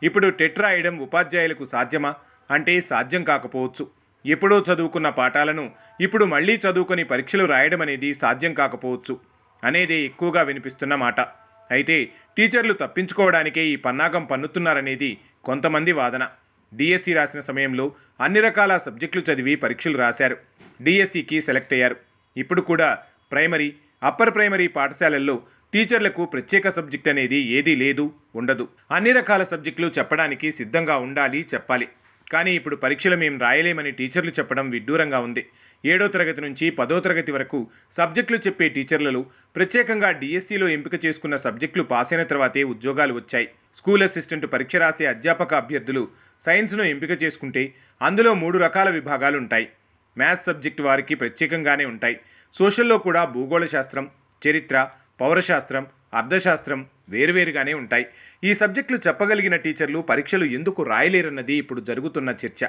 ఇప్పుడు టెట్ రాయడం ఉపాధ్యాయులకు సాధ్యమా అంటే సాధ్యం కాకపోవచ్చు. ఎప్పుడో చదువుకున్న పాఠాలను ఇప్పుడు మళ్ళీ చదువుకొని పరీక్షలు రాయడం అనేది సాధ్యం కాకపోవచ్చు అనేదే ఎక్కువగా వినిపిస్తున్న మాట. అయితే టీచర్లు తప్పించుకోవడానికే ఈ పన్నాగం పన్నుతున్నారనేది కొంతమంది వాదన. డిఎస్సి రాసిన సమయంలో అన్ని రకాల సబ్జెక్టులు చదివి పరీక్షలు రాశారు. డిఎస్సికి సెలెక్ట్ అయ్యారు. ఇప్పుడు కూడా ప్రైమరీ, అప్పర్ ప్రైమరీ పాఠశాలల్లో టీచర్లకు ప్రత్యేక సబ్జెక్ట్ అనేది ఏదీ లేదు, ఉండదు. అన్ని రకాల సబ్జెక్టులు చెప్పడానికి సిద్ధంగా ఉండాలి, చెప్పాలి. కానీ ఇప్పుడు పరీక్షలు మేము రాయలేమని టీచర్లు చెప్పడం విడ్డూరంగా ఉంది. 7వ తరగతి నుంచి 10వ తరగతి వరకు సబ్జెక్టులు చెప్పే టీచర్లలో ప్రత్యేకంగా డిఎస్సిలో ఎంపిక చేసుకున్న సబ్జెక్టులు పాస్ అయిన తర్వాతే ఉద్యోగాలు వచ్చాయి. స్కూల్ అసిస్టెంట్ పరీక్ష రాసే అధ్యాపక అభ్యర్థులు సైన్స్ను ఎంపిక చేసుకుంటే అందులో 3 రకాల విభాగాలు ఉంటాయి. మ్యాథ్స్ సబ్జెక్టు వారికి ప్రత్యేకంగానే ఉంటాయి. సోషల్లో కూడా భూగోళ శాస్త్రం, చరిత్ర, పౌరశాస్త్రం, అర్థశాస్త్రం వేరువేరుగానే ఉంటాయి. ఈ సబ్జెక్టులు చెప్పగలిగిన టీచర్లు పరీక్షలు ఎందుకు రాయలేరన్నది ఇప్పుడు జరుగుతున్న చర్చ.